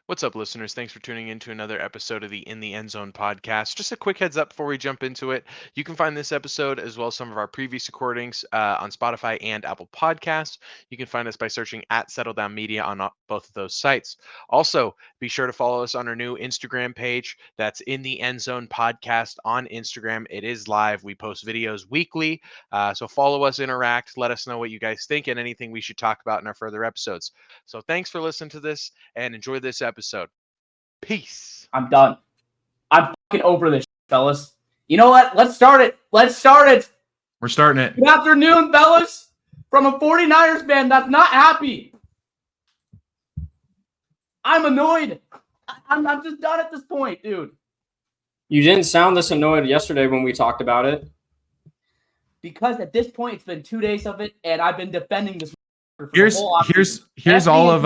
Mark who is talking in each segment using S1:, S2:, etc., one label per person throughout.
S1: What's up, listeners? Thanks for tuning in to another episode of the In the Endzone podcast. Just a quick heads up before we jump into it. You can find this episode as well as some of our previous recordings on Spotify and Apple Podcasts. You can find us by searching at Settle Down Media on both of those sites. Also, be sure to follow us on our new Instagram page. That's In the Endzone Podcast on Instagram. It is live. We post videos weekly. So follow us, interact, let us know what you guys think and anything we should talk about in our further episodes. So thanks for listening to this and enjoy this episode. Peace.
S2: I'm done. I'm fucking over this, fellas. You know what? Let's start it. Let's start it.
S3: We're starting it.
S2: Good afternoon, fellas. From a 49ers fan that's not happy. I'm annoyed. I'm just done at this point, dude.
S4: You didn't sound this annoyed yesterday when we talked about it.
S2: Because at this point, it's been 2 days of it, and I've been defending this.
S3: Here's all of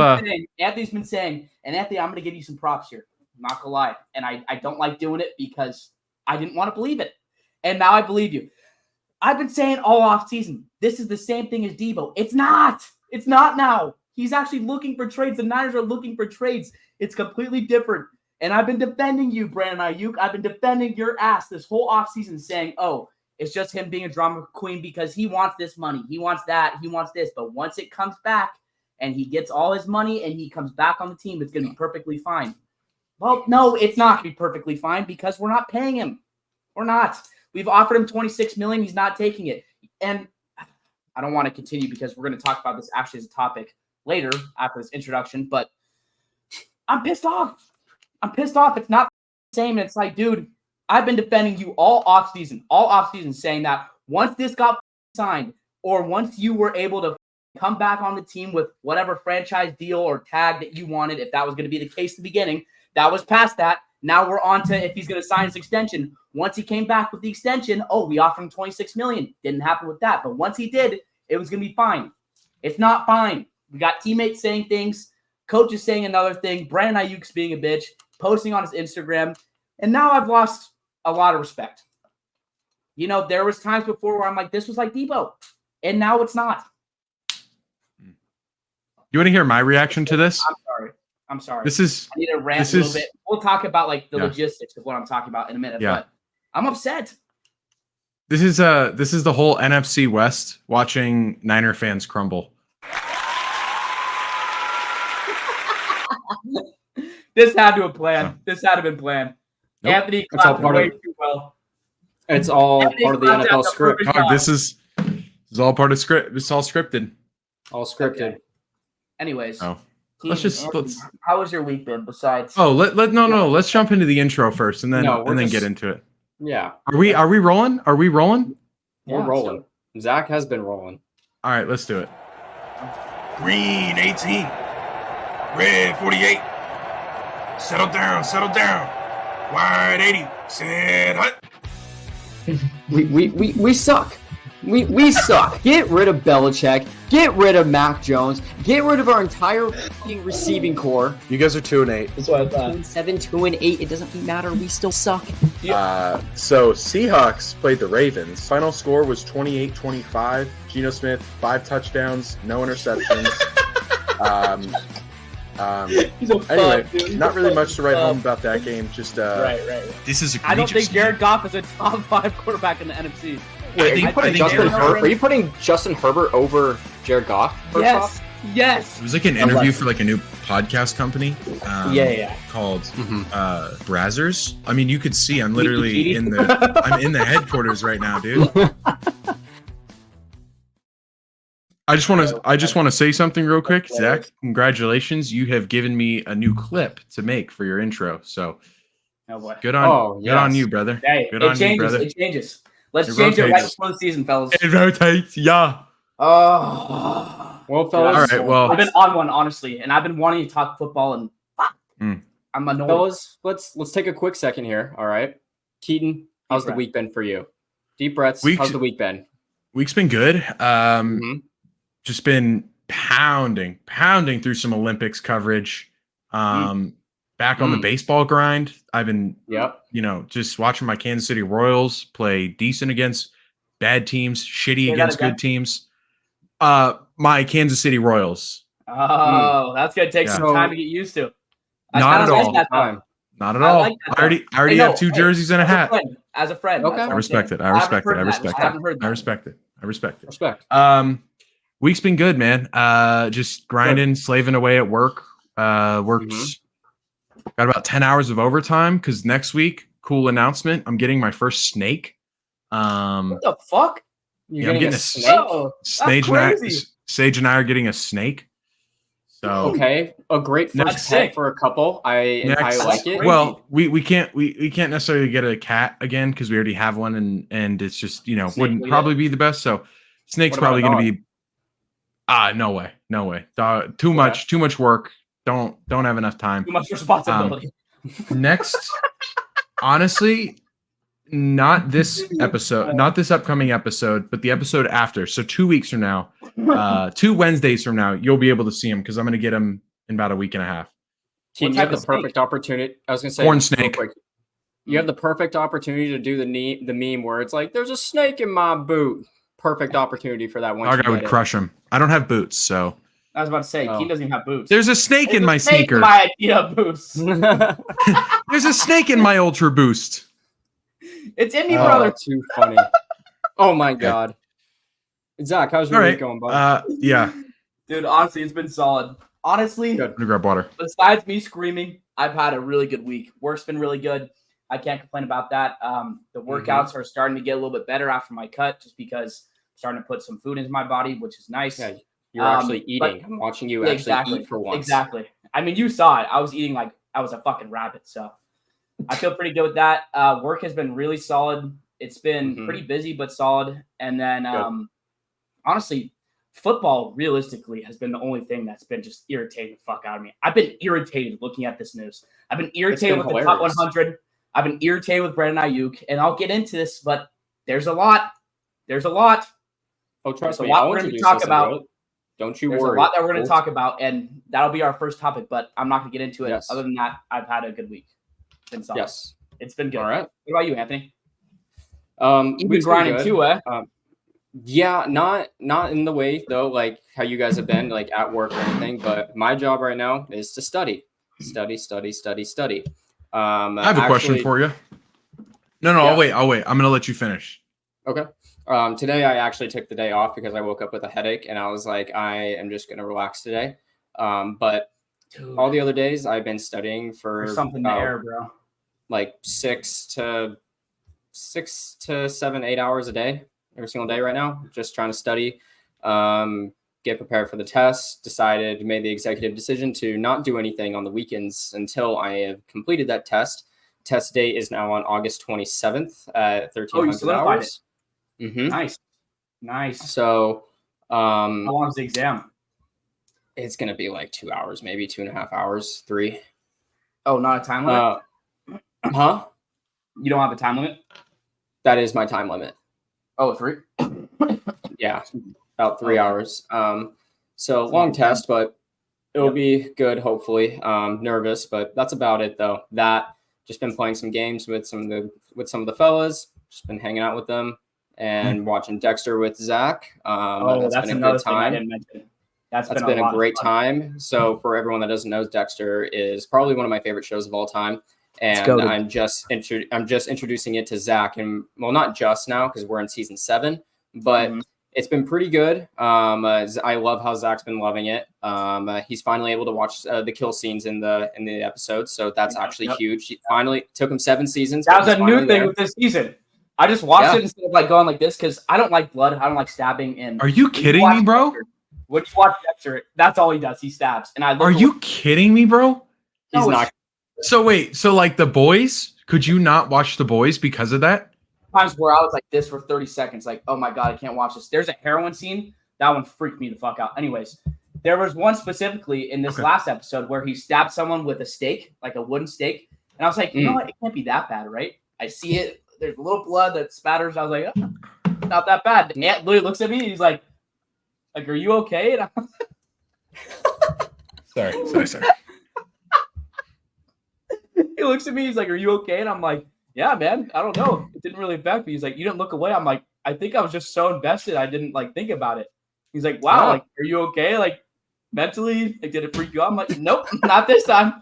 S2: Anthony's been saying, and Anthony, I'm going to give you some props here. I'm not gonna lie, and I don't like doing it because I didn't want to believe it, and now I believe you. I've been saying all off season, this is the same thing as Debo. It's not. It's not now. He's actually looking for trades. The Niners are looking for trades. It's completely different. And I've been defending you, Brandon Aiyuk. I've been defending your ass this whole offseason saying, oh, it's just him being a drama queen because he wants this money. He wants that. He wants this. But once it comes back and he gets all his money and he comes back on the team, it's going to be perfectly fine. Well, no, it's not going to be perfectly fine because we're not paying him. We're not. We've offered him $26 million. He's not taking it. And I don't want to continue because we're going to talk about this actually as a topic later after this introduction. But I'm pissed off. I'm pissed off. It's not the same. And it's like, dude, I've been defending you all offseason saying that once this got signed or once you were able to come back on the team with whatever franchise deal or tag that you wanted, if that was going to be the case at the beginning, that was past that. Now we're on to if he's going to sign his extension. Once he came back with the extension, we offered him $26 million. Didn't happen with that. But once he did, it was going to be fine. It's not fine. We got teammates saying things, coaches saying another thing, Brandon Aiyuk's being a bitch, posting on his Instagram, and now I've lost a lot of respect. You know, there was times before where I'm like, this was like Debo, and now it's not.
S3: You want to hear my reaction to this?
S2: I'm sorry.
S3: I
S2: need to rant a little bit. We'll talk about like the logistics of what I'm talking about in a minute. Yeah. But I'm upset.
S3: This is the whole NFC West watching Niner fans crumble.
S2: This had to have planned. This had to have been planned. Nope. Anthony clapped way too well.
S4: It's all part of the NFL script.
S3: This is all part of script. It's all scripted.
S4: All scripted.
S2: Okay. Anyways.
S3: Let's.
S2: How has your week been? Besides.
S3: Let's jump into the intro first, and then get into it.
S4: Yeah.
S3: Are we rolling? Are we rolling?
S4: We're rolling. Zach has been rolling.
S3: All right, let's do it.
S5: Green 18, red 48. Settle down. Wide 80. Set hut.
S4: We suck. We suck. Get rid of Belichick. Get rid of Mac Jones. Get rid of our entire receiving core.
S6: You guys are 2-8.
S2: That's what I thought.
S4: 2-7, 2-8. It doesn't matter. We still suck.
S6: So Seahawks played the Ravens. Final score was 28-25. Geno Smith, 5 touchdowns, no interceptions. Anyway, not really much to write home about that game. Just
S2: right.
S3: This is.
S2: I don't think Jared Goff is a top 5 quarterback in the NFC.
S4: Wait, are you putting Justin Herbert over Jared Goff?
S2: Yes.
S3: It was like an interview for like a new podcast company. Called Brazzers. I mean, you could see I'm literally in the headquarters right now, dude. I just want to say something real quick, Zach. Congratulations, you have given me a new clip to make for your intro. So, good on you, brother.
S2: Hey,
S3: good on you, brother.
S2: It changes. Let's change it right before the season, fellas.
S3: It rotates, yeah.
S2: Oh,
S4: well, fellas.
S3: All right, well,
S2: I've been on one honestly, and I've been wanting to talk football, and I'm annoyed.
S4: Fellas, let's take a quick second here. All right, Keaton, how's the week been for you? Deep breaths. How's the week been?
S3: Week's been good. Just been pounding through some Olympics coverage. Back on the baseball grind. I've been, just watching my Kansas City Royals play decent against bad teams, shitty against good teams. My Kansas City Royals.
S2: Oh, that's going to take some time to get used to.
S3: Not at
S2: kinda like
S3: all.
S2: that, though.
S3: Not at
S2: I
S3: all.
S2: like that,
S3: I already
S2: Hey, no,
S3: have 2
S2: hey,
S3: jerseys and a hat.
S2: As a friend.
S4: Okay.
S2: that's
S3: I
S2: all I'm
S3: respect
S2: saying.
S3: it. I respect it.
S2: haven't
S3: I
S2: heard that.
S3: respect
S2: I haven't heard
S3: it. I
S2: that.
S3: respect it. I respect it.
S4: Respect.
S3: Week's been good, man. Just grinding, slaving away at work. Worked got about 10 hours of overtime because next week, cool announcement. I'm getting my first snake.
S2: What the fuck?
S4: You're
S3: Yeah, I'm getting a
S4: snake?
S2: Oh, that's
S3: Sage
S2: crazy.
S3: Sage and I are getting a snake. So
S4: Okay, a great
S3: Next-
S4: first pet for a couple. I like it.
S2: crazy.
S3: well, we can't necessarily get a cat again because we already have one and it's just
S2: Snake
S3: wouldn't
S2: lead
S3: probably be the best. So snake's
S4: What about
S3: probably
S4: a
S3: going to be no way. Dog, too much work. Don't have enough time.
S2: Too much responsibility.
S3: Next, honestly, not this episode, not this upcoming episode, but the episode after. So 2 weeks from now, 2 Wednesdays from now, you'll be able to see him because I'm going to get him in about a week and a half.
S4: Teen,
S2: What
S4: you have
S2: type
S4: the
S2: of
S4: perfect opportunity. I was gonna say
S3: Corn
S4: real
S3: snake.
S4: quick, you have the perfect opportunity to do the meme where it's like, "There's a snake in my boot." Perfect opportunity for that one.
S3: Dog, I would crush him. I don't have boots, so
S2: I was about to say,
S4: Oh.
S2: Keen doesn't even have boots.
S3: there's a snake in my
S2: There's a snake
S3: sneaker.
S2: in my idea of boots.
S3: There's a snake in my Ultra Boost.
S2: It's in me,
S4: Oh,
S2: brother.
S4: too funny. Oh my god. Zach, how's your
S3: All
S4: week
S3: right.
S4: going, bud?
S3: Yeah.
S2: Dude, honestly, it's been solid. Honestly,
S4: Good.
S3: I'm gonna grab water.
S2: besides me screaming, I've had a really good week. Work's been really good. I can't complain about that. The workouts are starting to get a little bit better after my cut, just because I'm starting to put some food into my body, which is nice.
S4: Yeah, you're actually
S2: but-
S4: eating. I'm watching you
S2: Yeah,
S4: actually eat for once.
S2: Exactly. I mean, you saw it. I was eating like I was a fucking rabbit. So I feel pretty good with that. Work has been really solid. It's been pretty busy, but solid. And then, honestly, football realistically has been the only thing that's been just irritating the fuck out of me. I've been irritated looking at this news. I've been irritated with the top
S4: hilarious.
S2: 100. I've been irritated with Brandon Aiyuk, and I'll get into this, but there's a lot. There's a lot.
S4: Oh, trust
S2: There's
S4: me.
S2: a lot
S4: I'll
S2: we're gonna
S4: introduce
S2: talk
S4: us into
S2: about.
S4: it. Don't you
S2: There's
S4: worry.
S2: a lot that we're going to
S4: We'll-
S2: talk about, and that'll be our first topic, but I'm not going to get into it.
S4: Yes.
S2: Other than that, I've had a good week. It's been solid.
S4: Yes.
S2: It's been good.
S4: All right.
S2: What about you, Anthony?
S4: You've
S2: You've been grinding too, eh?
S4: Yeah, not in the way though, like how you guys have been, like at work or anything. But my job right now is to study.
S3: I have a question for you. No,
S4: Yeah.
S3: I'll wait. I'm gonna let you finish.
S4: Okay. Today I actually took the day off because I woke up with a headache and I was like, I am just gonna relax today. But
S2: Dude,
S4: all the other days I've been studying for
S2: there's something in the air, bro.
S4: like 6 to 7, 8 hours a day, every single day right now, just trying to study, get prepared for the test. Made the executive decision to not do anything on the weekends until I have completed that test. Test date is now on August 27th at 1300
S2: solidified
S4: hours. Mm-hmm.
S2: Nice.
S4: So
S2: How long is the exam?
S4: it's going to be like 2 hours, maybe 2.5 hours, 3.
S2: Oh, not a time limit?
S4: Huh?
S2: You don't have a time limit?
S4: That is my time limit.
S2: Oh, 3?
S4: Yeah, about 3
S2: Okay.
S4: hours. So long test, but it'll be good, hopefully. Nervous, but that's about it though. That just been playing some games with some of the fellas, just been hanging out with them and watching Dexter with Zach. That's been a
S2: another
S4: good
S2: thing I
S4: time.
S2: didn't mention. That's
S4: That's
S2: been
S4: been a
S2: lot of
S4: great
S2: fun.
S4: time. So for everyone that doesn't know, Dexter is probably one of my favorite shows of all time. And
S2: goated.
S4: I'm just introducing it to Zach, and well, not just now because we're in season 7, but it's been pretty good. I love how Zach's been loving it. He's finally able to watch the kill scenes in the episode, so that's actually huge. He finally took him 7 seasons.
S2: That
S4: but
S2: was
S4: he's
S2: a new
S4: finally
S2: thing
S4: there.
S2: with this season. I just watched it instead of like going like this because I don't like blood. I don't like stabbing. And
S3: Are you kidding me, bro?
S2: When you watch Dexter, that's all he does. He stabs. And I look
S3: Are you kidding me, bro?
S4: He's
S2: No,
S4: not.
S3: So wait, so like The Boys, could you not watch The Boys because of that?
S2: times where I was like this for 30 seconds, like, oh my God, I can't watch this. There's a heroin scene. That one freaked me the fuck out. Anyways, there was one specifically in this last episode where he stabbed someone with a stake, like a wooden stake. And I was like, you know what? It can't be that bad, right? I see it. There's a little blood that spatters. I was like, oh, not that bad. And Nat literally looks at me. He's like, are you okay? And I'm
S3: Sorry.
S2: he looks at me. He's like, are you okay? And I'm like, yeah, man. I don't know. It didn't really affect me. He's like, you didn't look away. I'm like, I think I was just so invested. I didn't like think about it. He's like, wow, like, are you okay? Like mentally, like, did it freak you out? I'm like, nope, not this time.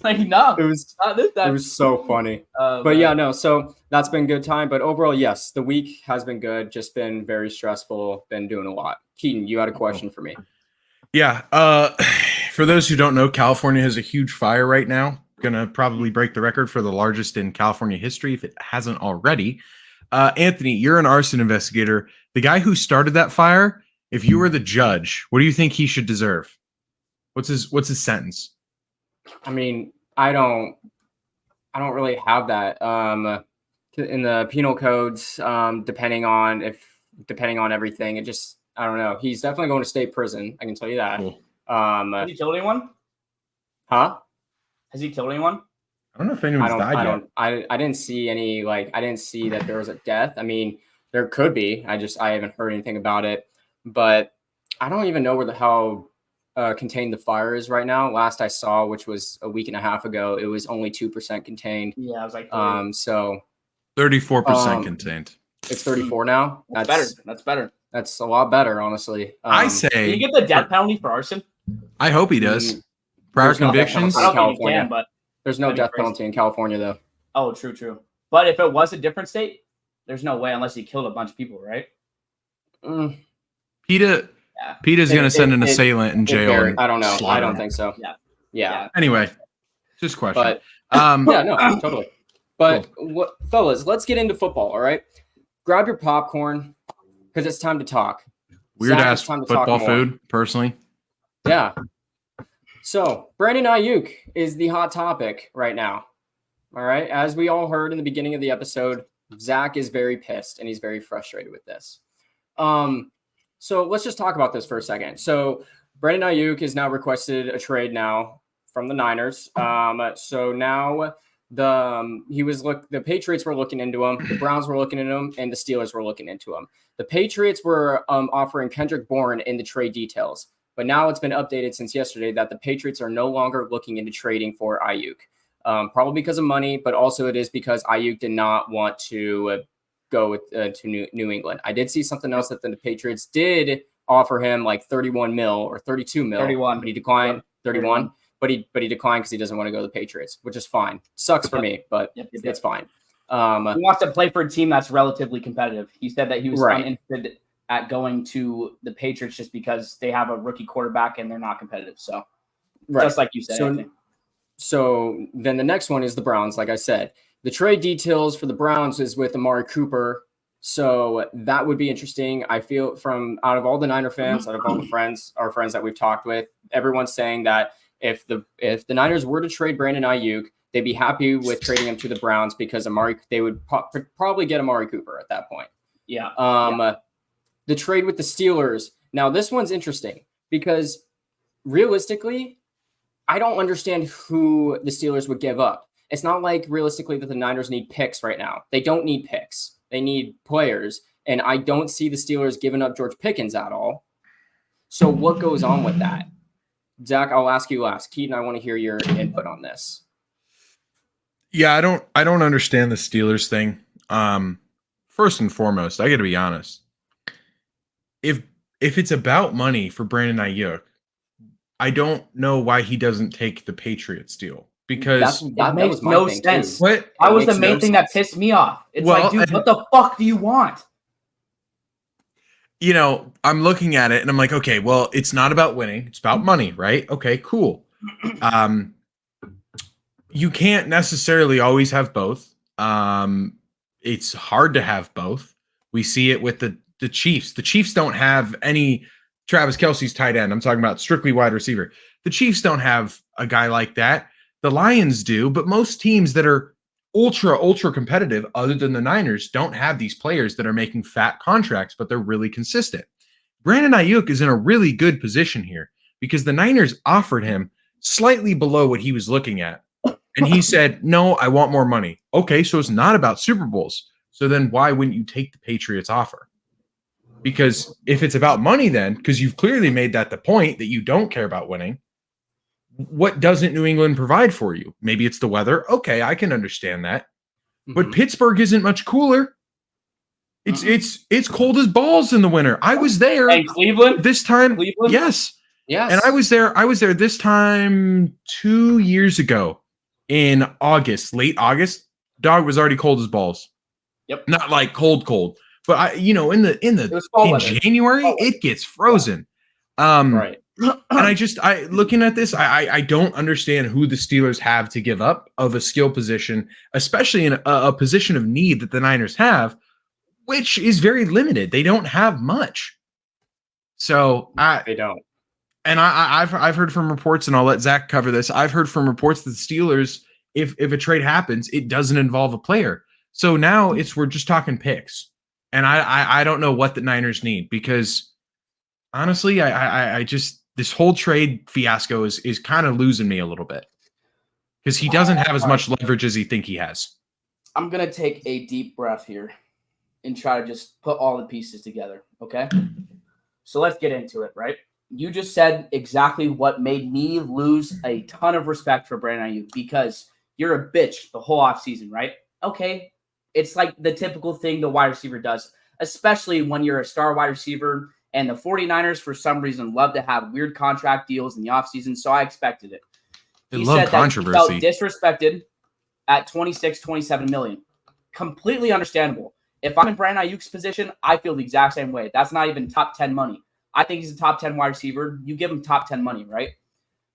S2: Like, no,
S4: It was
S2: not this time.
S4: it was so funny. But yeah, no. So that's been good time. But overall, yes, the week has been good. Just been very stressful. Been doing a lot. Keaton, you had a question for me.
S3: Yeah. For those who don't know, California has a huge fire right now. Gonna probably break the record for the largest in California history if it hasn't already. Anthony, you're an arson investigator. The guy who started that fire, if you were the judge, what do you think he should deserve? What's his sentence?
S4: I mean, I don't really have that in the penal codes. Depending on everything, it just, I don't know. He's definitely going to state prison. I can tell you that.
S3: Cool.
S2: Has he killed anyone?
S4: Huh?
S2: Has he killed anyone?
S3: I don't know if anyone's died yet.
S4: I didn't see any, like, I didn't see that there was a death. I mean, there could be. I haven't heard anything about it, but I don't even know where the hell contained the fire is right now. Last I saw, which was a week and a half ago, it was only 2% contained.
S2: Yeah, I was like,
S4: so
S3: 34% contained.
S4: It's 34 now.
S2: That's better. That's better.
S4: That's a lot better, honestly.
S3: I
S2: Can
S3: say,
S2: you get the death penalty for arson?
S3: I hope he does. Prior
S4: There's no death
S3: convictions.
S2: I
S4: penalty.
S2: don't think you
S4: California.
S2: can, but
S4: There's no
S2: that'd be
S4: death
S2: crazy.
S4: penalty in California, though.
S2: oh, true. But if it was a different state, there's no way unless he killed a bunch of people, right?
S4: Mm,
S3: PETA,
S2: Yeah.
S3: PETA's
S4: It-
S3: going to send
S4: it-
S3: an
S4: it-
S3: assailant in
S4: it
S3: jail.
S4: very-
S3: and
S4: I don't know. I
S3: slaughter
S4: don't
S3: him.
S4: think so.
S2: Yeah.
S4: Yeah.
S3: Anyway, just a question.
S4: But
S3: Um,
S4: yeah, no, totally. But fellas, let's get into football. All right, grab your popcorn because it's time to talk.
S3: weird
S4: Zach,
S3: ass
S4: it's time to talk
S3: football
S4: more.
S3: food, personally.
S4: Yeah. So Brandon Aiyuk is the hot topic right now. All right, as we all heard in the beginning of the episode, Zach is very pissed and he's very frustrated with this. So let's just talk about this for a second. So Brandon Aiyuk has now requested a trade now from the Niners. So now the Patriots were looking into him, the Browns were looking into him, and the Steelers were looking into him. The Patriots were offering Kendrick Bourne in the trade details, but now it's been updated since yesterday that the Patriots are no longer looking into trading for Aiyuk. Probably because of money, but also it is because Aiyuk did not want to go with to New England. I did see something else that the Patriots did offer him like 31 mil or 32 mil.
S2: 31.
S4: But he declined.
S2: Yep.
S4: 31. But he declined because he doesn't want to go to the Patriots, which is fine. Sucks for me, but it's fine.
S2: He wants to play for a team that's relatively competitive. He said that he was uninterested at going to the Patriots just because they have a rookie quarterback and they're not competitive. So just like you said.
S4: So then the next one is the Browns. Like I said, the trade details for the Browns is with Amari Cooper. So that would be interesting. I feel from out of all the Niner fans, out of all our friends that we've talked with, everyone's saying that if the Niners were to trade Brandon Aiyuk, they'd be happy with trading him to the Browns because they would probably get Amari Cooper at that point.
S2: Yeah.
S4: The trade with the Steelers. Now this one's interesting because realistically, I don't understand who the Steelers would give up. It's not like realistically that the Niners need picks right now. They don't need picks. They need players. And I don't see the Steelers giving up George Pickens at all. So what goes on with that? Zach, I'll ask you last. Keaton, I want to hear your input on this.
S3: Yeah, I don't understand the Steelers thing. First and foremost, I got to be honest. If it's about money for Brandon Aiyuk, I don't know why he doesn't take the Patriots deal because
S2: that makes no sense.
S3: What?
S2: That was the main thing that pissed me off. It's like, dude, what the fuck do you want?
S3: You know, I'm looking at it and I'm like, okay, well, it's not about winning. It's about money, right? Okay, cool. You can't necessarily always have both. It's hard to have both. We see it with the Chiefs. The Chiefs don't have any Travis Kelce's tight end. I'm talking about strictly wide receiver. The Chiefs don't have a guy like that. The Lions do, but most teams that are ultra competitive, other than the Niners, don't have these players that are making fat contracts, but they're really consistent. Brandon Aiyuk is in a really good position here because the Niners offered him slightly below what he was looking at. And he said, no, I want more money. Okay, so it's not about Super Bowls. So then why wouldn't you take the Patriots offer? Because if it's about money then, because you've clearly made that the point that you don't care about winning, what doesn't New England provide for you? Maybe it's the weather. Okay, I can understand that. But Pittsburgh isn't much cooler. It's cold as balls in the winter. I was there.
S2: And Cleveland?
S3: This time,
S2: Cleveland?
S3: yes.
S4: Yes.
S3: And I was there this time 2 years ago in August, late August. Dog was already cold as balls.
S2: Yep.
S3: Not like cold, but in January it gets frozen.
S4: Right.
S3: And looking at this, I don't understand who the Steelers have to give up of a skill position, especially in a position of need that the Niners have, which is very limited. They don't have much. So
S4: they don't.
S3: And I've heard from reports, and I'll let Zach cover this. I've heard from reports that the Steelers, if a trade happens, it doesn't involve a player. So now we're just talking picks, and I don't know what the Niners need, because honestly, I just, this whole trade fiasco is kind of losing me a little bit, because he doesn't have as much leverage as he think he has.
S2: I'm gonna take a deep breath here and try to just put all the pieces together. Okay, so let's get into it. Right. You just said exactly what made me lose a ton of respect for Brandon Aiyuk, because you're a bitch the whole offseason, right? Okay, it's like the typical thing the wide receiver does, especially when you're a star wide receiver, and the 49ers, for some reason, love to have weird contract deals in the offseason, so I expected it.
S3: He said controversy.
S2: That he felt disrespected at 26, 27 million. Completely understandable. If I'm in Brandon Aiyuk's position, I feel the exact same way. That's not even top 10 money. I think he's a top 10 wide receiver. You give him top 10 money, right?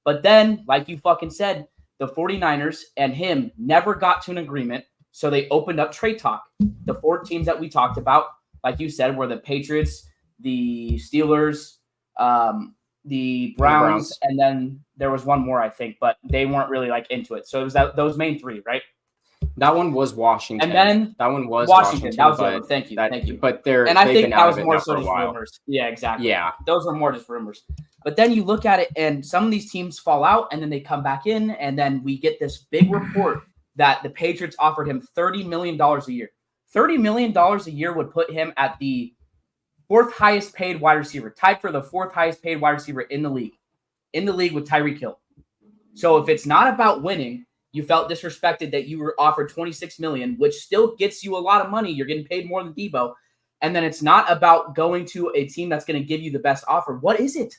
S2: But then, like you fucking said, the 49ers and him never got to an agreement, so they opened up trade talk. The 4 teams that we talked about, like you said, were the Patriots, the Steelers, the Browns, and then there was one more, I think, but they weren't really like into it. So it was those main 3, right?
S4: That one was Washington.
S2: And then
S4: that one was
S2: Washington. That was the one. Thank you. Thank you.
S4: But
S2: I think that was more so just rumors. Yeah, exactly.
S4: Yeah.
S2: Those were more just rumors. But then you look at it, and some of these teams fall out, and then they come back in, and then we get this big report that the Patriots offered him $30 million a year. $30 million a year would put him at the 4th highest paid wide receiver, tied for the 4th highest paid wide receiver in the league with Tyreek Hill. So if it's not about winning, you felt disrespected that you were offered $26 million, which still gets you a lot of money. You're getting paid more than Debo. And then it's not about going to a team that's going to give you the best offer. What is it?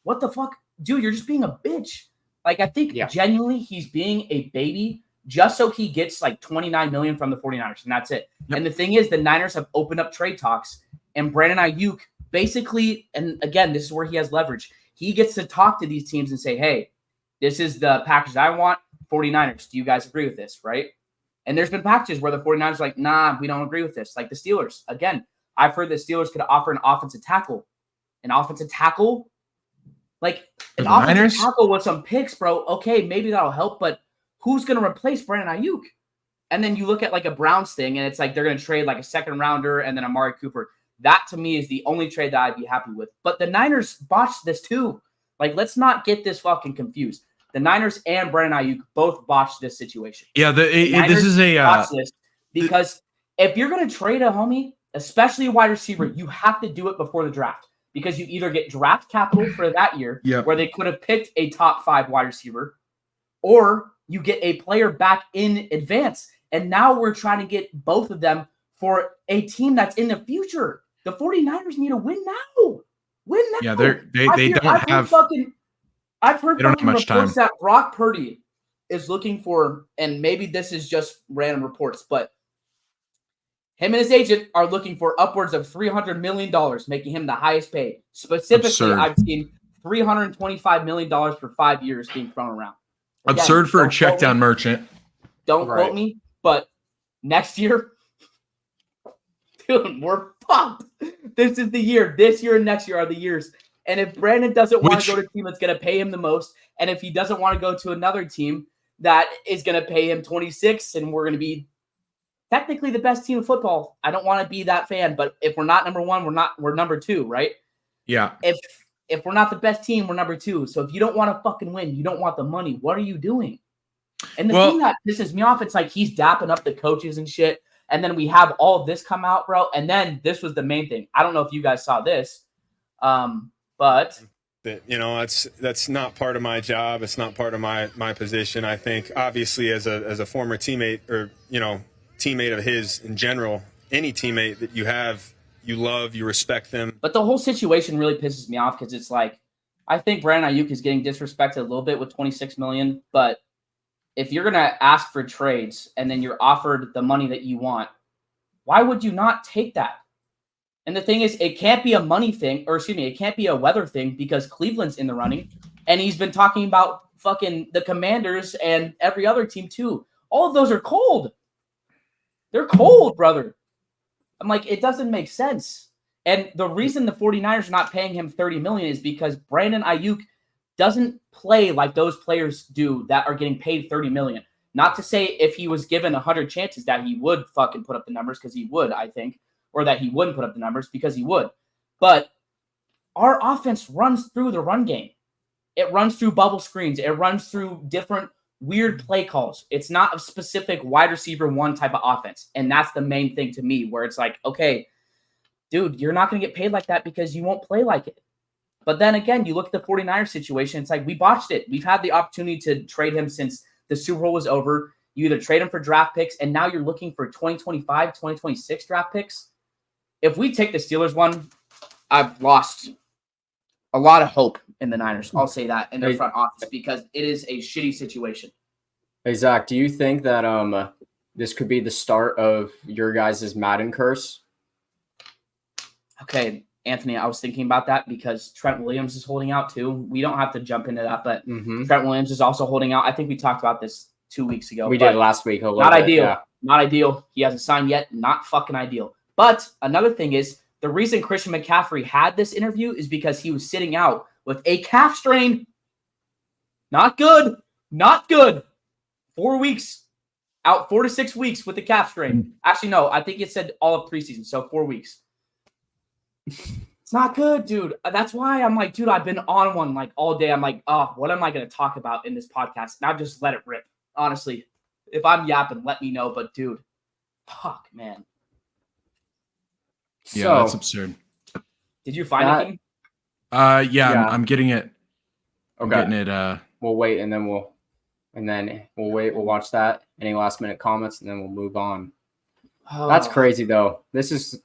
S2: What the fuck? Dude, you're just being a bitch. Like, I think genuinely he's being a baby just so he gets like $29 million from the 49ers, and that's it. Yep. And the thing is, the Niners have opened up trade talks, and Brandon Aiyuk basically, and again, this is where he has leverage. He gets to talk to these teams and say, hey, this is the package I want. 49ers, do you guys agree with this, right? And there's been packages where the 49ers are like, nah, we don't agree with this. Like the Steelers. Again, I've heard the Steelers could offer an offensive tackle. An offensive tackle? Like an offensive tackle with some picks, bro. Okay, maybe that'll help, but who's going to replace Brandon Aiyuk? And then you look at like a Browns thing, and it's like they're going to trade like a 2nd rounder and then Amari Cooper. That to me is the only trade that I'd be happy with. But the Niners botched this too. Like, let's not get this fucking confused. The Niners and Brandon Aiyuk both botched this situation.
S3: Yeah, this is a
S2: botched this because if you're going to trade a homie, especially a wide receiver, you have to do it before the draft, because you either get draft capital for that year, where they could have picked a top 5 wide receiver, or you get a player back in advance. And now we're trying to get both of them for a team that's in the future. The 49ers need to win now. Win now.
S3: Yeah, they don't have.
S2: I've heard much time that Brock Purdy is looking for, and maybe this is just random reports, but him and his agent are looking for upwards of $300 million, making him the highest paid. Specifically, absurd. I've seen $325 million for 5 years being thrown around. Again,
S3: absurd for a check down merchant.
S2: Don't quote me, but next year, dude, we're pumped. This is the year. This year and next year are the years. And if Brandon doesn't want to go to a team that's going to pay him the most, and if he doesn't want to go to another team that is going to pay him 26, and we're going to be technically the best team in football, I don't want to be that fan. But if we're not number 1, we're number 2, right?
S3: Yeah.
S2: If we're not the best team, we're number 2. So if you don't want to fucking win, you don't want the money. What are you doing? And the thing that pisses me off, it's like he's dapping up the coaches and shit. And then we have all of this come out, bro. And then this was the main thing. I don't know if you guys saw this. But
S7: that's not part of my job. It's not part of my position. I think obviously as a former teammate, or teammate of his in general, any teammate that you have, you love, you respect them.
S2: But the whole situation really pisses me off, because it's like, I think Brandon Aiyuk is getting disrespected a little bit with $26 million, but if you're gonna ask for trades and then you're offered the money that you want, why would you not take that? And the thing is, it can't be a money thing, or excuse me, it can't be a weather thing because Cleveland's in the running, and he's been talking about fucking the Commanders and every other team too. All of those are cold. They're cold, brother. I'm like, it doesn't make sense. And the reason the 49ers are not paying him $30 million is because Brandon Aiyuk doesn't play like those players do that are getting paid $30 million. Not to say if he was given 100 chances that he would fucking put up the numbers, because he would, I think, or that he wouldn't put up the numbers because he would. But our offense runs through the run game. It runs through bubble screens. It runs through different weird play calls. It's not a specific wide receiver one type of offense. And that's the main thing to me, where it's like, okay, dude, you're not going to get paid like that because you won't play like it. But then again, you look at the 49ers situation, it's like we botched it. We've had the opportunity to trade him since the Super Bowl was over. You either trade him for draft picks, and now you're looking for 2025, 2026 draft picks. If we take the Steelers one, I've lost a lot of hope in the Niners. I'll say that, in their front office, because it is a shitty situation.
S4: Hey, Zach, do you think that this could be the start of your guys' Madden curse?
S2: Okay, Anthony, I was thinking about that because Trent Williams is holding out too. We don't have to jump into that, but Trent Williams is also holding out. I think we talked about this 2 weeks ago.
S4: We did last week.
S2: Not ideal. Yeah. Not ideal. He hasn't signed yet. Not fucking ideal. But another thing is, the reason Christian McCaffrey had this interview is because he was sitting out with a calf strain. Not good. Not good. 4 weeks. Out 4 to 6 weeks with the calf strain. Actually, no. I think it said all of preseason, so 4 weeks. It's not good, dude. That's why I'm like, dude, I've been on one like all day. I'm like, oh, what am I going to talk about in this podcast? And I've just let it rip. Honestly, if I'm yapping, let me know. But, dude, fuck, man.
S3: Yeah,
S2: So,
S3: that's absurd.
S2: Did you find anything?
S3: Yeah. I'm getting it.
S4: Okay.
S3: I'm getting it.
S4: We'll wait, and then we'll wait. We'll watch that. Any last minute comments, and then we'll move on. That's crazy, though. This is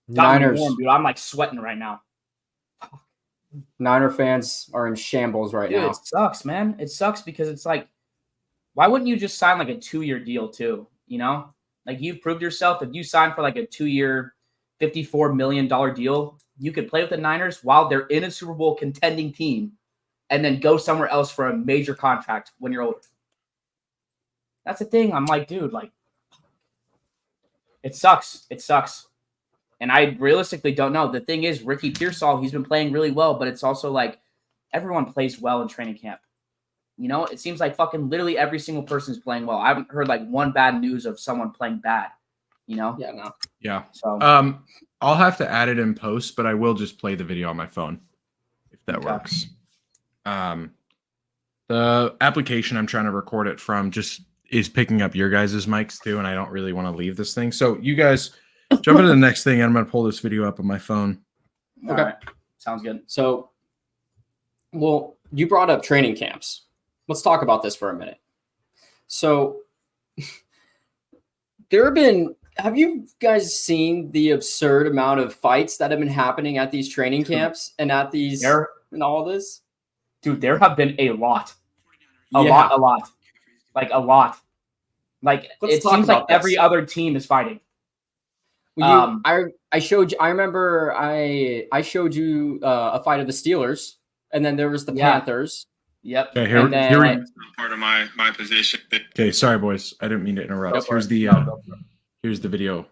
S4: Niners.
S2: Warm, dude. I'm like sweating right now.
S4: Niner fans are in shambles right now.
S2: It sucks, man. It sucks because it's like, why wouldn't you just sign like a 2-year deal too? You know, like you've proved yourself. If you sign for like a 2-year, $54 million deal, you could play with the Niners while they're in a Super Bowl contending team, and then go somewhere else for a major contract when you're older. That's the thing. I'm like, dude, like, it sucks. It sucks. And I realistically don't know. The thing is, Ricky Pearsall, he's been playing really well, but it's also like everyone plays well in training camp. You know, it seems like fucking literally every single person is playing well. I haven't heard like one bad news of someone playing bad, you know?
S4: Yeah, no.
S3: Yeah.
S2: So
S3: I'll have to add it in post, but I will just play the video on my phone if that works. The application I'm trying to record it from just is picking up your guys' mics too, and I don't really want to leave this thing. So you guys jump into the next thing, and I'm going to pull this video up on my phone.
S2: Okay. Right. Sounds good.
S4: So, well, you brought up training camps. Let's talk about this for a minute. So, have you guys seen the absurd amount of fights that have been happening at these training camps and at these and all this?
S2: Dude, there have been a lot. A lot. Like a lot. Like it seems like every other team is fighting.
S4: I showed you. I remember I showed you a fight of the Steelers, and then there was the Panthers.
S2: Yep.
S3: Okay, here we
S7: part of my position.
S3: Okay, sorry boys, I didn't mean to interrupt. Here's the video.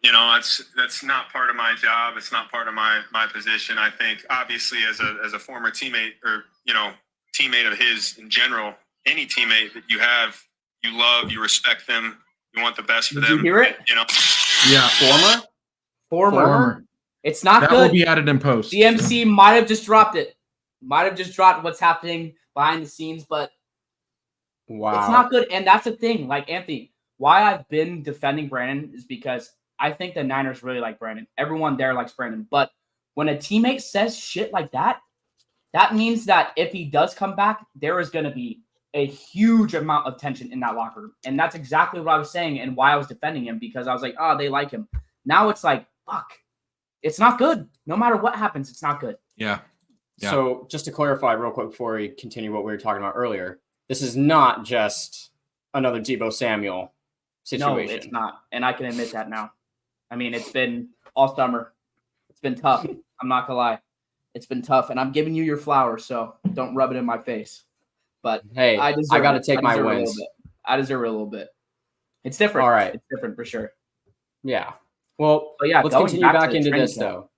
S7: You know, that's not part of my job. It's not part of my position. I think obviously as a former teammate, or teammate of his in general, any teammate that you have, you love, you respect them, you want the best for them.
S2: Did you hear it?
S7: You know.
S3: Yeah.
S2: Former. It's not
S3: that
S2: good.
S3: That will be added in post.
S2: DMC might have just dropped it. Might have just dropped what's happening behind the scenes, but
S4: wow,
S2: it's not good. And that's the thing. Like, Anthony, why I've been defending Brandon is because I think the Niners really like Brandon. Everyone there likes Brandon. But when a teammate says shit like that, that means that if he does come back, there is going to be a huge amount of tension in that locker room. And that's exactly what I was saying and why I was defending him, because I was like, oh, they like him. Now it's like, fuck. it's not good. No matter what happens, it's not good.
S3: Yeah.
S4: So just to clarify real quick before we continue what we were talking about earlier, this is not just another Deebo Samuel situation.
S2: No, it's not. And I can admit that now. I mean, it's been all summer. It's been tough. I'm not going to lie. It's been tough. And I'm giving you your flowers, so don't rub it in my face. But
S4: hey, I got to take my wins.
S2: I deserve it a little bit. It's different.
S4: All right.
S2: It's different for sure.
S4: Yeah. Well,
S2: but yeah,
S4: let's continue back into this,
S2: though.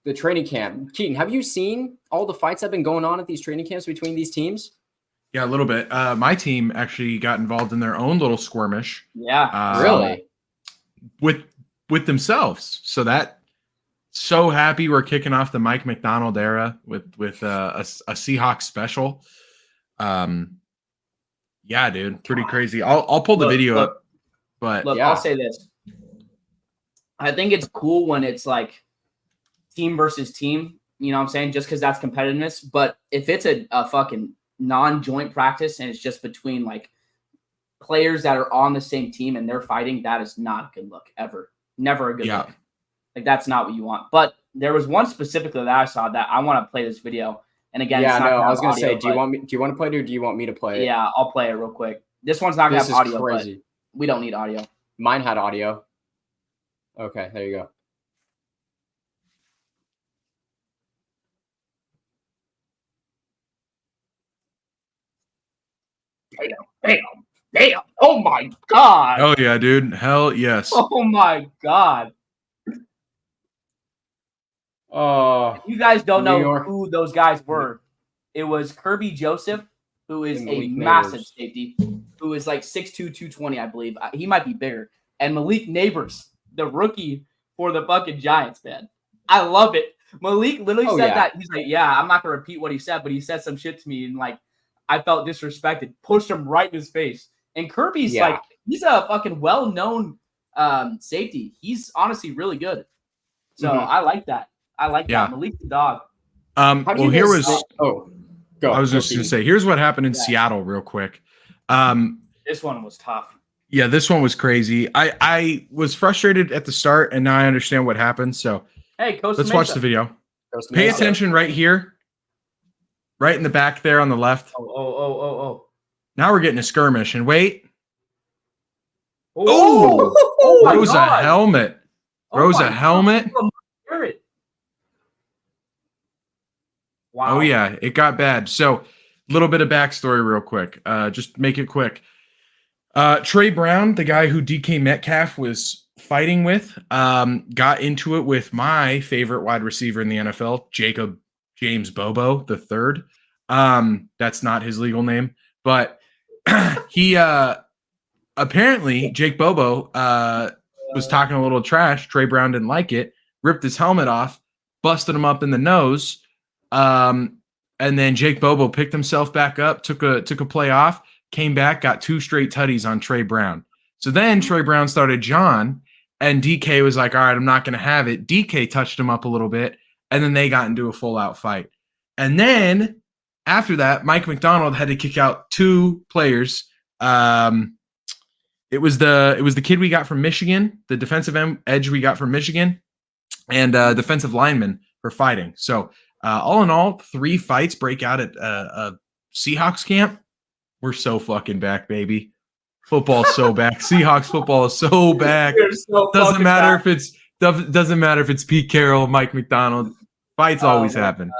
S4: The training camp. Keaton, have you seen all the fights that have been going on at these training camps between these teams?
S3: Yeah, a little bit. My team actually got involved in their own little skirmish.
S2: Yeah.
S4: Really?
S3: With themselves. So happy we're kicking off the Mike McDonald era with a Seahawks special. Yeah, dude, pretty crazy. I'll pull the video up. But
S2: I'll say this. I think it's cool when it's like team versus team, you know what I'm saying? Just because that's competitiveness. But if it's a fucking non-joint practice and it's just between like players that are on the same team and they're fighting, that is not a good look ever. Never a good look. Like that's not what you want. But there was one specifically that I saw that I want to play this video. And again,
S4: I was gonna say, do you want to play it or do you want me to play it?
S2: Yeah, I'll play it real quick. This one's not gonna have audio, but we don't need audio.
S4: Mine had audio. Okay, there you go.
S2: Damn. Oh my God.
S3: Oh yeah, dude. Hell yes.
S2: Oh my God.
S4: Oh,
S2: you guys don't know who those guys were. It was Kirby Joseph, who is a massive safety, who is like 6'2", 220, I believe. He might be bigger. And Malik Neighbors, the rookie for the fucking Giants, man. I love it. Malik literally said that. He's like, yeah, I'm not going to repeat what he said, but he said some shit to me, and like, I felt disrespected. Pushed him right in his face. And Kirby's like, he's a fucking well-known safety. He's honestly really good. So I like that. I like that. Malik's the dog.
S3: Well, here was.
S4: Go.
S3: I was just going to say, here's what happened in Seattle real quick.
S2: This one was tough.
S3: Yeah, this one was crazy. I was frustrated at the start, and now I understand what happened. So
S2: hey,
S3: let's watch the video. Pay attention right here. Right in the back there on the left.
S2: Oh.
S3: Now we're getting a skirmish. And wait.
S2: Oh,
S3: throws a helmet. Throws a helmet.
S2: Wow.
S3: Oh, yeah. It got bad. So a little bit of backstory real quick. Just make it quick. Trey Brown, the guy who DK Metcalf was fighting with, got into it with my favorite wide receiver in the NFL, James Bobo III. That's not his legal name, but he apparently Jake Bobo was talking a little trash. Trey Brown didn't like it, ripped his helmet off, busted him up in the nose. And then Jake Bobo picked himself back up, took a play off, came back, got 2 straight tutties on Trey Brown. So then Trey Brown started John, and DK was like, all right, I'm not going to have it. DK touched him up a little bit, and then they got into a full-out fight. And then after that, Mike McDonald had to kick out 2 players. It was the kid we got from Michigan, the defensive edge we got from Michigan, and defensive lineman for fighting. So all in all, 3 fights break out at a Seahawks camp. We're so fucking back, baby. Football's so back. Seahawks football is so back. Doesn't matter if it's Pete Carroll, Mike McDonald. Fights always happen.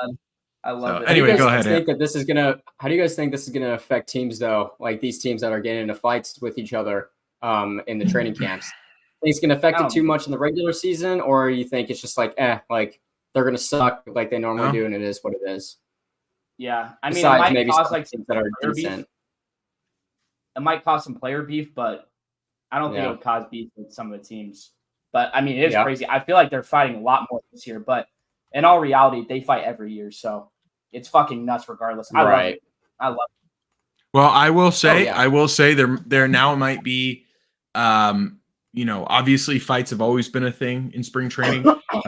S2: I love it.
S3: Anyway, go ahead.
S4: How do you guys think this is gonna affect teams though? Like these teams that are getting into fights with each other in the training camps. Think it's gonna affect it too much in the regular season, or you think it's just like like they're gonna suck like they normally do, and it is what it is.
S2: Yeah, I mean,
S4: besides
S2: it might
S4: maybe
S2: cause
S4: some teams that are decent.
S2: It might cause some player beef, but I don't think it'll cause beef with some of the teams. But I mean, it is crazy. I feel like they're fighting a lot more this year, but in all reality, they fight every year, so it's fucking nuts regardless. I love it.
S3: Well, I will say, there now might be, obviously fights have always been a thing in spring training.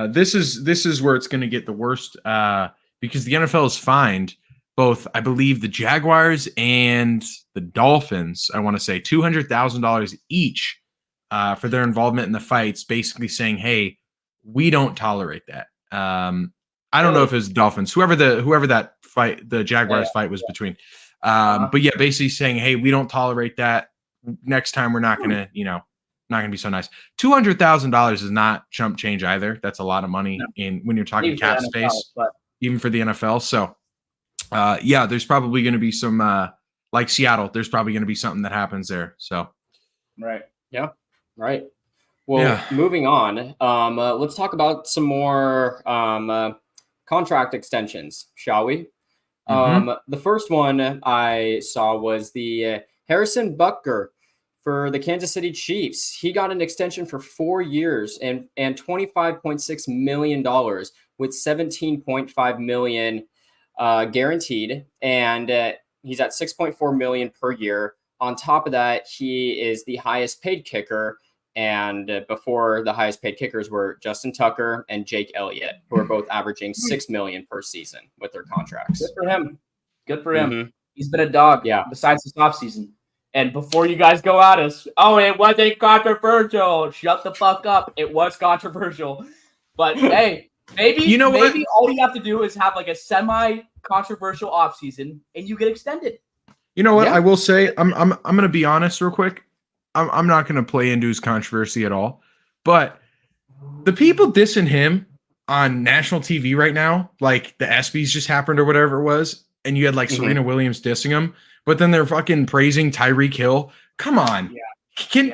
S3: This is where it's going to get the worst because the NFL has fined both, I believe, the Jaguars and the Dolphins, I want to say $200,000 each for their involvement in the fights, basically saying, hey, we don't tolerate that. I don't know if it's Dolphins, whoever that fight, the Jaguars fight was between. But yeah, basically saying, hey, we don't tolerate that. Next time we're not gonna, not gonna be so nice. $200,000 is not chump change either. That's a lot of money when you're talking cap space, even for the NFL. So yeah, there's probably gonna be some like Seattle, there's probably gonna be something that happens there. So
S2: right.
S4: Yeah. Right. Well, moving on. Let's talk about some more contract extensions, shall we? The first one I saw was the Harrison Butker for the Kansas City Chiefs. He got an extension for 4 years and $25.6 million with $17.5 million guaranteed, and he's at $6.4 million per year. On top of that, he is the highest paid kicker. And before, the highest paid kickers were Justin Tucker and Jake Elliott, who are both averaging $6 million per season with their contracts.
S2: Good for him. Good for him. He's been a dog.
S4: Yeah.
S2: Besides this offseason. And before you guys go at us, it wasn't controversial. Shut the fuck up. It was controversial. But hey, maybe all you have to do is have like a semi-controversial offseason and you get extended.
S3: You know what? Yeah. I will say, I'm gonna be honest real quick. I'm not going to play into his controversy at all, but the people dissing him on national TV right now, like the ESPYs just happened or whatever it was, and you had like Serena Williams dissing him, but then they're fucking praising Tyreek Hill. Come on. Yeah.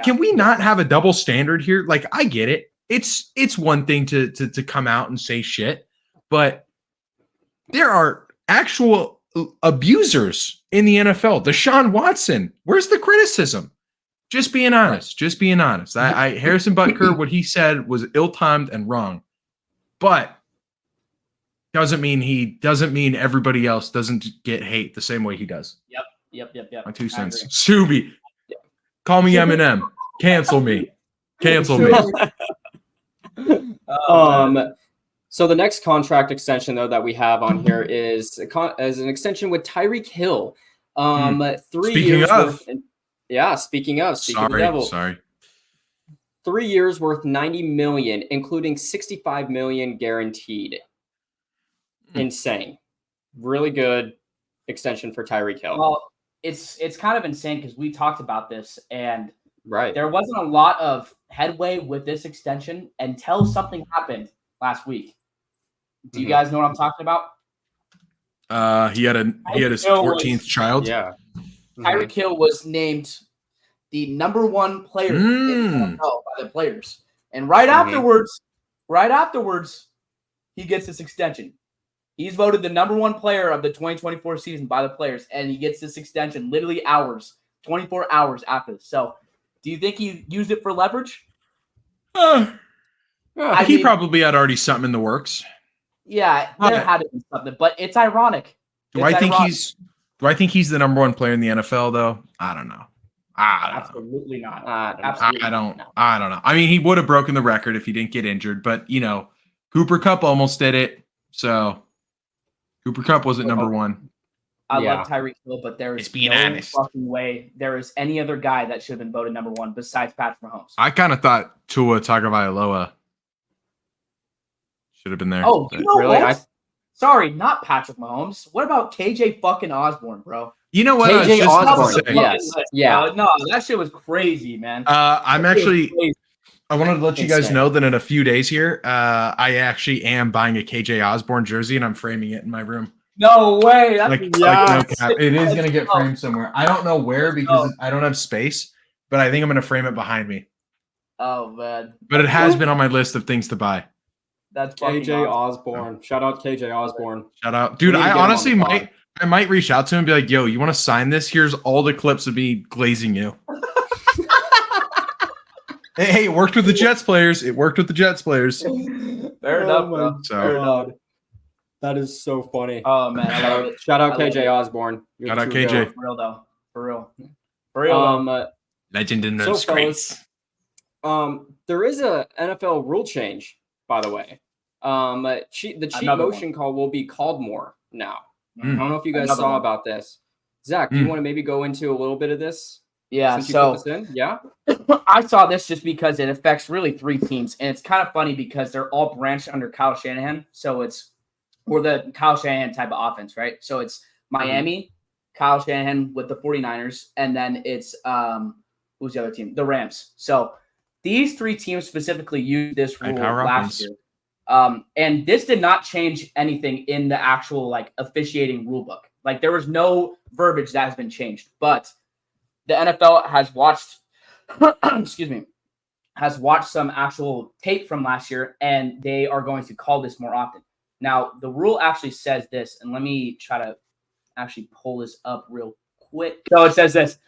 S3: Can we not have a double standard here? Like, I get it. It's one thing to come out and say shit, but there are actual abusers in the NFL. Deshaun Watson, where's the criticism? Just being honest. Harrison Butker, what he said was ill-timed and wrong, but doesn't mean everybody else doesn't get hate the same way he does.
S2: Yep.
S3: My 2 cents. Subi, call me Eminem. Cancel me.
S4: So the next contract extension though that we have on here is an extension with Tyreek Hill. 3 years worth. Speaking of the devil.
S3: Sorry.
S4: 3 years worth $90 million, including $65 million guaranteed. Insane. Really good extension for Tyreek Hill.
S2: Well, it's kind of insane because we talked about this and
S4: right.
S2: There wasn't a lot of headway with this extension until something happened last week. Do you guys know what I'm talking about?
S3: He had his 14th child.
S4: Yeah.
S2: Tyreek Hill was named the number 1 player in the NFL by the players. And right afterwards, he gets this extension. He's voted the number 1 player of the 2024 season by the players, and he gets this extension literally 24 hours after this. So, do you think he used it for leverage?
S3: He probably had already something in the works.
S2: Yeah, there had to be something, but it's ironic.
S3: Do I think he's the number 1 player in the NFL though? I don't know.
S2: Absolutely not.
S3: I don't know. I mean, he would have broken the record if he didn't get injured, but Cooper Kupp almost did it. So Cooper Kupp wasn't number 1.
S2: I love Tyreek Hill, but there is no fucking way there is any other guy that should have been voted number 1 besides Patrick Mahomes.
S3: I kind of thought Tua Tagovailoa should have been there.
S2: Oh, you know what? Sorry, not Patrick Mahomes. What about KJ fucking Osborne, bro?
S3: You know what?
S4: KJ Osborne. Yes. Yeah.
S2: No, that shit was crazy, man.
S3: I wanted to let you guys know that in a few days here, I actually am buying a KJ Osborne jersey and I'm framing it in my room.
S2: No way. That's
S3: no cap. It is going to get framed somewhere. I don't know where because I don't have space, but I think I'm going to frame it behind me.
S2: Oh, man.
S3: But it has been on my list of things to buy.
S2: That's
S4: KJ Osborne. Shout out KJ Osborne.
S3: Shout out. Dude, I honestly might reach out to him and be like, yo, you want to sign this? Here's all the clips of me glazing you. Hey, it worked with the Jets players.
S2: Fair enough, bro. Fair enough.
S4: That is so funny.
S2: Oh, man. I love it.
S4: Shout out KJ Osborne.
S3: Shout out KJ.
S2: For real, though. For real.
S3: Legend in those streets.
S4: There is a NFL rule change, by the way. The cheat motion call will be called more now. I don't know if you guys saw about this. Zach, do you want to maybe go into a little bit of this?
S2: Yeah,
S4: Since you
S2: so
S4: put this in, yeah.
S2: I saw this just because it affects really 3 teams, and it's kind of funny because they're all branched under Kyle Shanahan. So it's the Kyle Shanahan type of offense, right? So it's Miami, Kyle Shanahan with the 49ers, and then it's who's the other team? The Rams. So these 3 teams specifically used this rule last year. And this did not change anything in the actual like officiating rule book. Like there was no verbiage that has been changed, but the NFL has watched has watched some actual tape from last year, and they are going to call this more often. Now, the rule actually says this, and let me try to actually pull this up real quick. So it says this.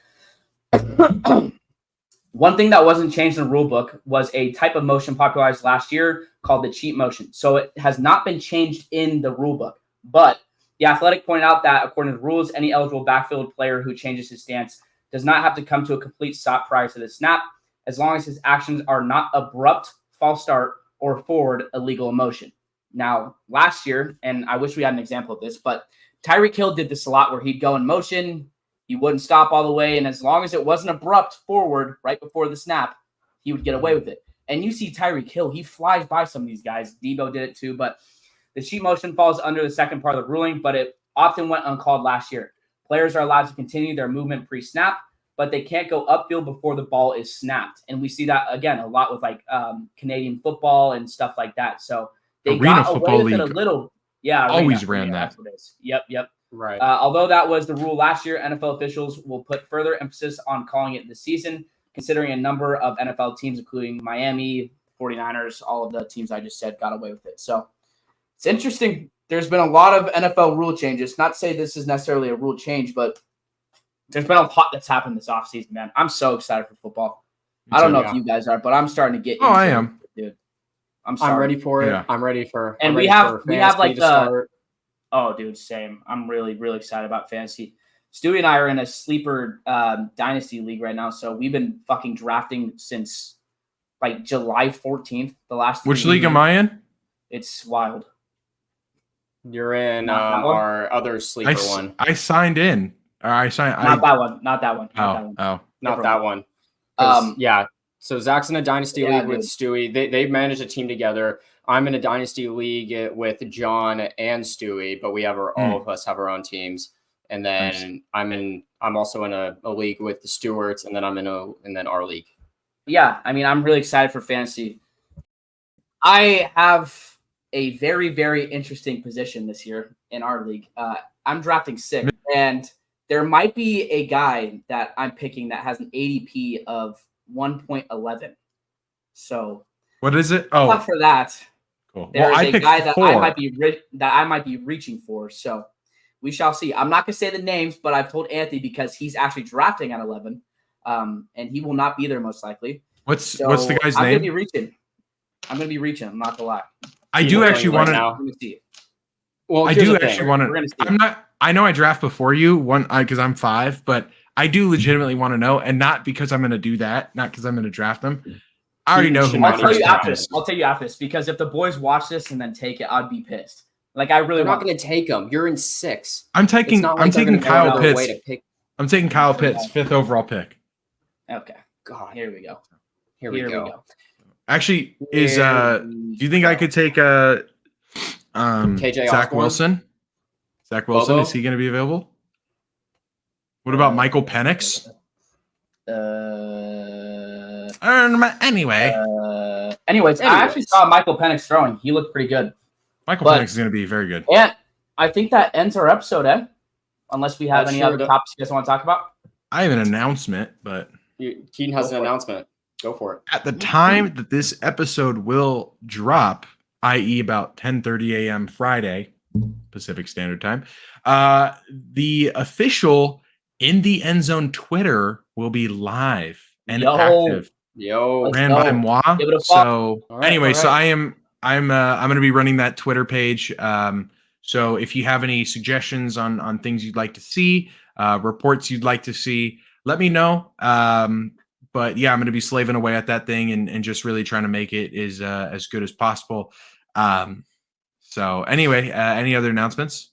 S2: One thing that wasn't changed in the rule book was a type of motion popularized last year called the cheat motion. So it has not been changed in the rule book. But the Athletic pointed out that according to the rules, any eligible backfield player who changes his stance does not have to come to a complete stop prior to the snap, as long as his actions are not abrupt, false start, or forward illegal motion. Now, last year, and I wish we had an example of this, but Tyreek Hill did this a lot where he'd go in motion, he wouldn't stop all the way, and as long as it wasn't abrupt forward right before the snap, he would get away with it. And you see Tyreek Hill, he flies by some of these guys. Debo did it too, but the cheat motion falls under the second part of the ruling, but it often went uncalled last year. Players are allowed to continue their movement pre-snap, but they can't go upfield before the ball is snapped. And we see that, again, a lot with like Canadian football and stuff like that. So they
S3: Arena
S2: got away with it a little. Yeah,
S3: always ran that.
S2: That's what it is. Yep.
S4: Right.
S2: Although that was the rule last year, NFL officials will put further emphasis on calling it this season, considering a number of NFL teams, including Miami, 49ers, all of the teams I just said got away with it. So it's interesting. There's been a lot of NFL rule changes. Not to say this is necessarily a rule change, but there's been a lot that's happened this offseason, man. I'm so excited for football. I don't know if you guys are, but I'm starting to get into
S3: I am.
S2: it, dude. I'm
S4: ready for it.
S3: Yeah.
S4: I'm ready for
S2: and
S4: I'm
S2: we
S4: ready
S2: have
S4: for
S2: we have like
S4: fantasy to
S2: the
S4: start.
S2: oh, dude, same. I'm really, really excited about fantasy. Stewie and I are in a sleeper dynasty league right now, so we've been fucking drafting since like July 14th. The last
S3: Which league am I in?
S2: It's wild.
S4: You're in
S2: Not that one?
S4: our other sleeper one.
S3: I signed in. I signed.
S2: Not that one. Not that one.
S3: Oh.
S4: Not that one. Yeah. So Zach's in a dynasty league with Stewie. They've managed a team together. I'm in a dynasty league with John and Stewie, but we have all of us have our own teams. And then
S3: nice.
S4: I'm also in a league with the Stewarts, and then and then our league.
S2: Yeah, I mean, I'm really excited for fantasy. I have a very, very interesting position this year in our league. I'm drafting 6, and there might be a guy that I'm picking that has an ADP of 1.11. So
S3: what is it?
S2: Not for that.
S3: Cool.
S2: There's a guy that
S3: 4.
S2: I might be reaching for. So we shall see. I'm not gonna say the names, but I've told Anthony because he's actually drafting at 11, and he will not be there most likely.
S3: What's the guy's name?
S2: I'm gonna be reaching. I'm not gonna lie.
S3: I do actually want to.
S2: Let me see.
S4: Well,
S3: I do actually want to. I know I draft before you because I'm 5, but I do legitimately want to know, and not because I'm going to do that, not because I'm going to draft them. I already know who my first pick is.
S2: I'll tell you after this because if the boys watch this and then take it, I'd be pissed. Like I really.
S4: They're not going to take them. You're in 6.
S3: I'm taking Kyle Pitts. I'm taking Kyle Pitts, 5th overall pick.
S2: Okay.
S4: God,
S2: here we go.
S4: Here we go.
S3: Actually, do you think I could take
S4: KJ
S3: Zach
S4: Osborne?
S3: Wilson? Zach Wilson,
S4: Bobo?
S3: is he going to be available? What about Michael Penix?
S2: Anyways, I actually saw Michael Penix throwing. He looked pretty good.
S3: Michael Penix is going to be very good.
S2: And I think that ends our episode, Unless we have any other topics you guys want to talk about.
S3: I have an announcement, but
S4: Keaton has an announcement. Go for it.
S3: At the time that this episode will drop, i.e. about 10:30 a.m. Friday, Pacific Standard Time, the official In the Endzone Twitter will be live and active. Ran by moi. So anyway, so I'm going to be running that Twitter page. So if you have any suggestions on things you'd like to see, reports you'd like to see, let me know. But yeah, I'm going to be slaving away at that thing and just really trying to make it as good as possible. So anyway, any other announcements?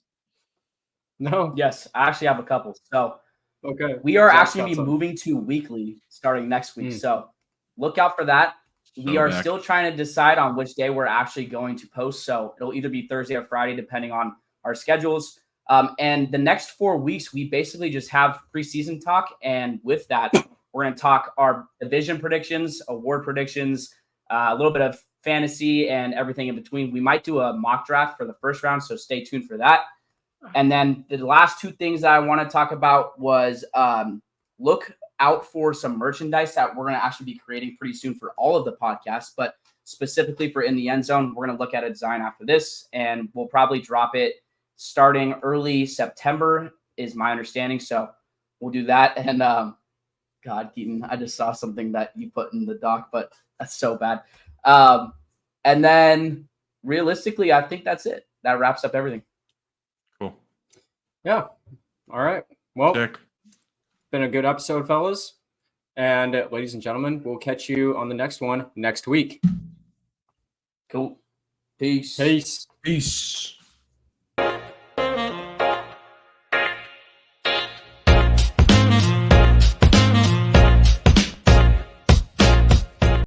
S4: No.
S2: Yes, I actually have a couple. So
S4: Okay.
S2: We are
S4: Zach's
S2: actually
S4: got
S2: going to be
S4: some.
S2: moving to weekly starting next week. So look out for that. We are still trying to decide on which day we're actually going to post. So it'll either be Thursday or Friday, depending on our schedules. And the next 4 weeks, we basically just have preseason talk. And with that, we're going to talk our division predictions, award predictions, a little bit of fantasy and everything in between. We might do a mock draft for the first round, so stay tuned for that. And then the last 2 things that I want to talk about was look out for some merchandise that we're going to actually be creating pretty soon for all of the podcasts, but specifically for In the End Zone, we're going to look at a design after this, and we'll probably drop it starting early September is my understanding. So we'll do that. And God, Keaton, I just saw something that you put in the doc, but that's so bad. And then realistically, I think that's it. That wraps up everything.
S3: Cool.
S4: Yeah. All right. Well,
S3: Sick.
S4: been a good episode, fellas. And ladies and gentlemen, we'll catch you on the next one next week.
S2: Cool. Peace.
S4: Peace.
S3: Peace.